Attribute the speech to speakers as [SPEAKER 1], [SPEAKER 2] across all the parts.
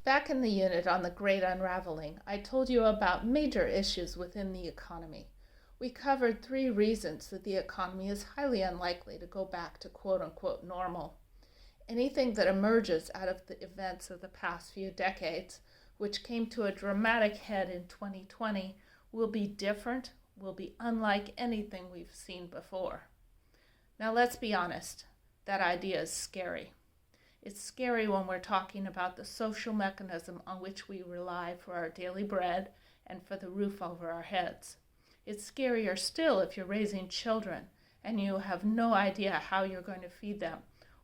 [SPEAKER 1] Back in the unit on the Great Unraveling, I told you about major issues within the economy. We covered 3 reasons that the economy is highly unlikely to go back to quote-unquote normal. Anything that emerges out of the events of the past few decades, which came to a dramatic head in 2020, will be different, will be unlike anything we've seen before. Now let's be honest, that idea is scary. It's scary when we're talking about the social mechanism on which we rely for our daily bread and for the roof over our heads. It's scarier still if you're raising children and you have no idea how you're going to feed them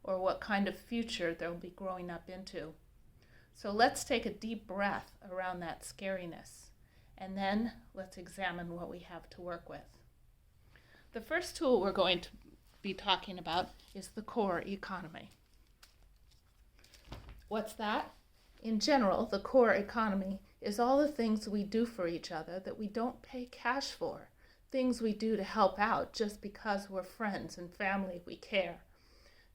[SPEAKER 1] or what kind of future they'll be growing up into. So let's take a deep breath around that scariness, and then let's examine what we have to work with. The first tool we're going to be talking about is the core economy. What's that? In general, the core economy is all the things we do for each other that we don't pay cash for, things we do to help out just because we're friends and family, we care.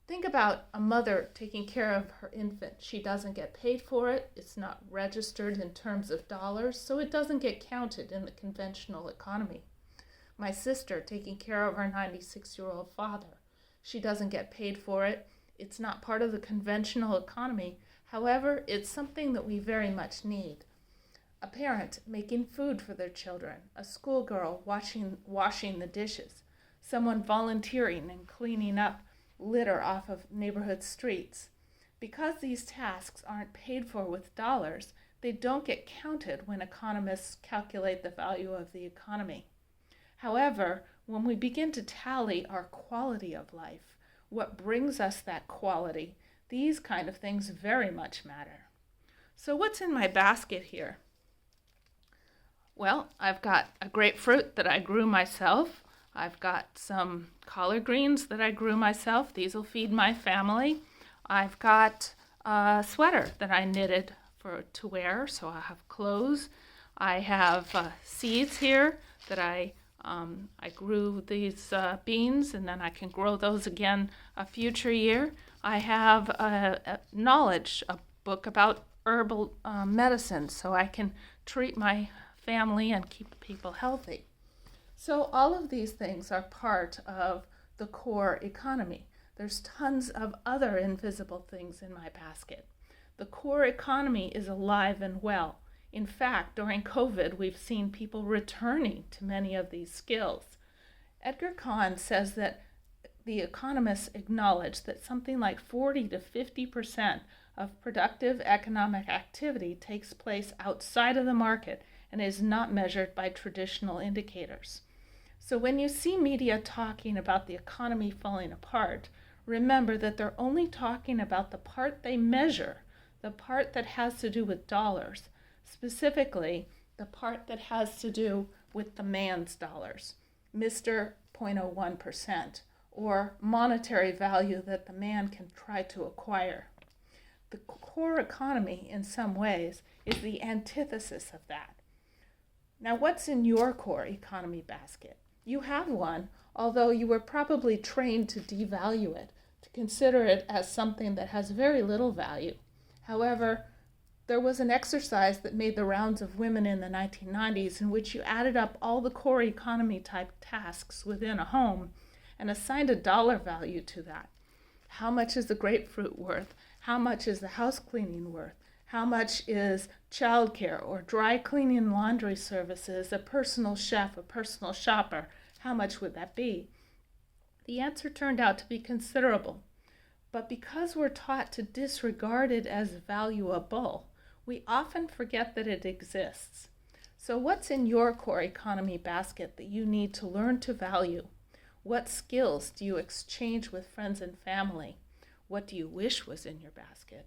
[SPEAKER 1] Think about a mother taking care of her infant. She doesn't get paid for it, it's not registered in terms of dollars, so it doesn't get counted in the conventional economy. My sister taking care of her 96-year-old father. She doesn't get paid for it, it's not part of the conventional economy. However, it's something that we very much need. A parent making food for their children, a schoolgirl washing the dishes, someone volunteering and cleaning up litter off of neighborhood streets. Because these tasks aren't paid for with dollars, they don't get counted when economists calculate the value of the economy. However, when we begin to tally our quality of life, what brings us that quality, these kind of things very much matter. So what's in my basket here? Well, I've got a grapefruit that I grew myself. I've got some collard greens that I grew myself. These will feed my family. I've got a sweater that I knitted to wear, so I have clothes. I have seeds here that I grew these beans, and then I can grow those again a future year. I have a book about herbal medicine, so I can treat my family and keep people healthy. So all of these things are part of the core economy. There's tons of other invisible things in my basket. The core economy is alive and well. In fact, during COVID, we've seen people returning to many of these skills. Edgar Kahn says that the economists acknowledge that something like 40 to 50% of productive economic activity takes place outside of the market and is not measured by traditional indicators. So when you see media talking about the economy falling apart, remember that they're only talking about the part they measure, the part that has to do with dollars, specifically the part that has to do with the man's dollars, Mr. 0.01%, or monetary value that the man can try to acquire. The core economy, in some ways, is the antithesis of that. Now, what's in your core economy basket? You have one, although you were probably trained to devalue it, to consider it as something that has very little value. However, there was an exercise that made the rounds of women in the 1990s in which you added up all the core economy type tasks within a home and assigned a dollar value to that. How much is the grapefruit worth? How much is the house cleaning worth? How much is childcare or dry cleaning and laundry services, a personal chef, a personal shopper? How much would that be? The answer turned out to be considerable. But because we're taught to disregard it as valuable, we often forget that it exists. So what's in your core economy basket that you need to learn to value? What skills do you exchange with friends and family? What do you wish was in your basket?